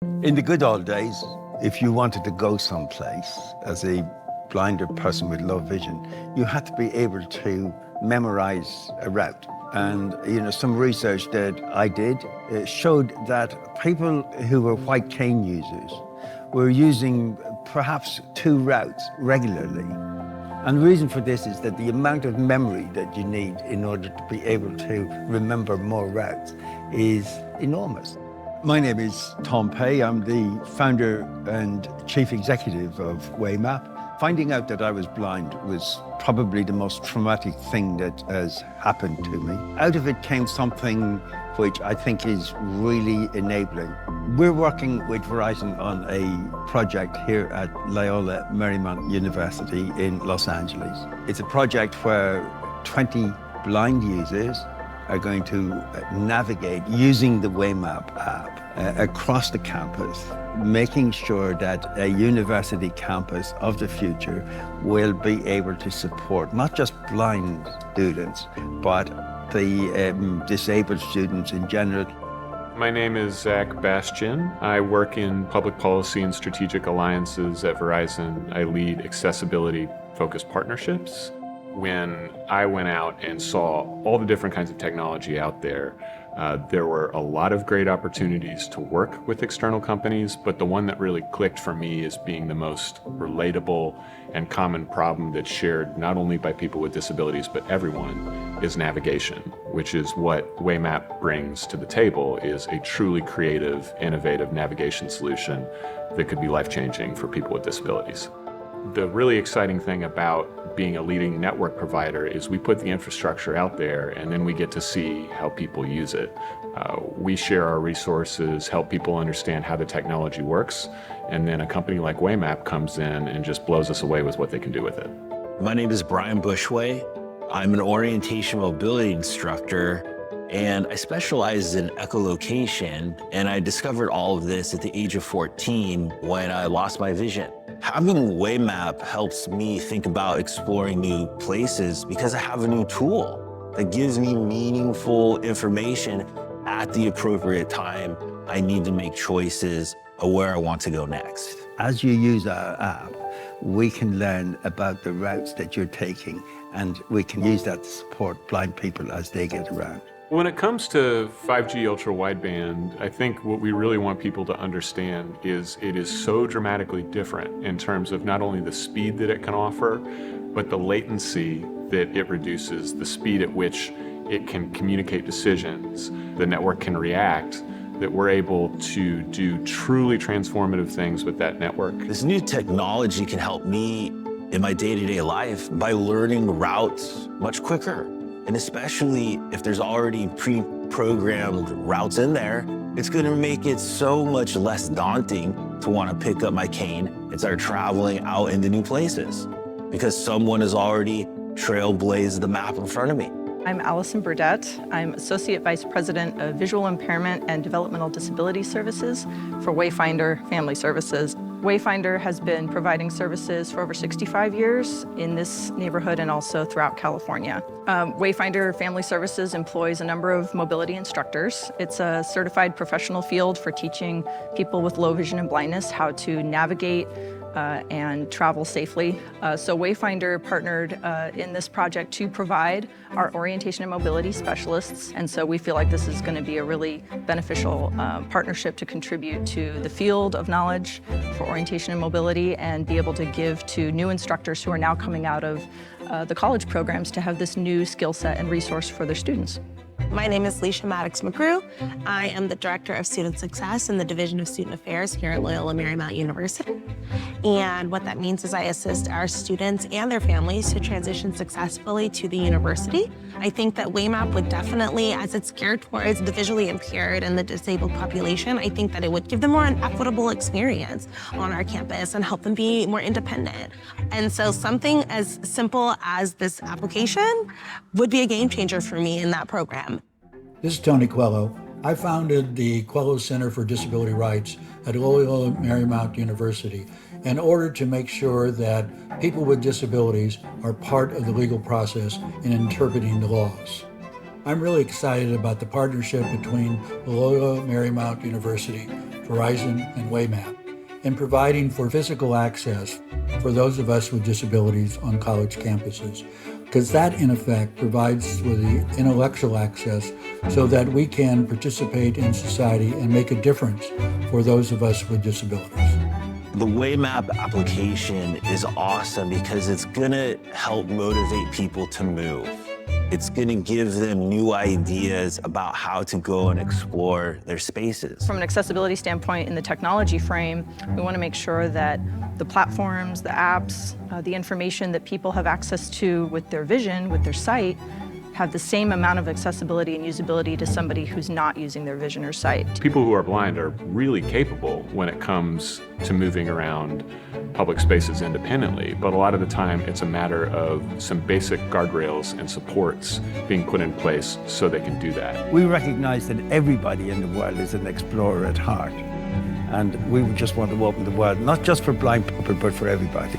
In the good old days, if you wanted to go someplace as a blind or person with low vision, you had to be able to memorize a route. And some research that I did showed that people who were white cane users were using perhaps 2 routes regularly. And the reason for this is that the amount of memory that you need in order to be able to remember more routes is enormous. My name is Tom Pey. I'm the founder and chief executive of Waymap. Finding out that I was blind was probably the most traumatic thing that has happened to me. Out of it came something which I think is really enabling. We're working with Verizon on a project here at Loyola Marymount University in Los Angeles. It's a project where 20 blind users are going to navigate using the Waymap app across the campus, making sure that a university campus of the future will be able to support not just blind students, but the disabled students in general. My name is Zach Bastian. I work in public policy and strategic alliances at Verizon. I lead accessibility-focused partnerships. When I went out and saw all the different kinds of technology out there were a lot of great opportunities to work with external companies, but the one that really clicked for me as being the most relatable and common problem that's shared not only by people with disabilities, but everyone, is navigation, which is what Waymap brings to the table, is a truly creative, innovative navigation solution that could be life-changing for people with disabilities. The really exciting thing about being a leading network provider is we put the infrastructure out there and then we get to see how people use it. We share our resources, help people understand how the technology works, and then a company like Waymap comes in and just blows us away with what they can do with it. My name is Brian Bushway. I'm an orientation mobility instructor, and I specialize in echolocation, and I discovered all of this at the age of 14 when I lost my vision. Having Waymap helps me think about exploring new places because I have a new tool that gives me meaningful information at the appropriate time. I need to make choices of where I want to go next. As you use our app, we can learn about the routes that you're taking, and we can use that to support blind people as they get around. When it comes to 5G ultra-wideband, I think what we really want people to understand is it is so dramatically different in terms of not only the speed that it can offer, but the latency that it reduces, the speed at which it can communicate decisions, the network can react, that we're able to do truly transformative things with that network. This new technology can help me in my day-to-day life by learning routes much quicker. And especially if there's already pre-programmed routes in there, it's going to make it so much less daunting to want to pick up my cane and start traveling out into new places because someone has already trailblazed the map in front of me. I'm Allison Burdett. I'm Associate Vice President of Visual Impairment and Developmental Disability Services for Wayfinder Family Services. Wayfinder has been providing services for over 65 years in this neighborhood and also throughout California. Wayfinder Family Services employs a number of mobility instructors. It's a certified professional field for teaching people with low vision and blindness how to navigate and travel safely. So Wayfinder partnered in this project to provide our orientation and mobility specialists. And so we feel like this is going to be a really beneficial partnership to contribute to the field of knowledge for orientation and mobility and be able to give to new instructors who are now coming out of the college programs to have this new skill set and resource for their students. My name is Leisha Maddox-McGrew. I am the Director of Student Success in the Division of Student Affairs here at Loyola Marymount University. And what that means is I assist our students and their families to transition successfully to the university. I think that Waymap would definitely, as it's geared towards the visually impaired and the disabled population, I think that it would give them more an equitable experience on our campus and help them be more independent. And so something as simple as this application would be a game changer for me in that program. This is Tony Quello. I founded the Quello Center for Disability Rights at Loyola Marymount University in order to make sure that people with disabilities are part of the legal process in interpreting the laws. I'm really excited about the partnership between Loyola Marymount University, Verizon, and Waymap in providing for physical access for those of us with disabilities on college campuses, because that, in effect, provides for the intellectual access so that we can participate in society and make a difference for those of us with disabilities. The Waymap application is awesome because it's gonna help motivate people to move. It's gonna give them new ideas about how to go and explore their spaces. From an accessibility standpoint in the technology frame, we want to make sure that the platforms, the apps, the information that people have access to with their vision, with their sight, have the same amount of accessibility and usability to somebody who's not using their vision or sight. People who are blind are really capable when it comes to moving around public spaces independently, but a lot of the time it's a matter of some basic guardrails and supports being put in place so they can do that. We recognize that everybody in the world is an explorer at heart, and we just want to open the world, not just for blind people, but for everybody.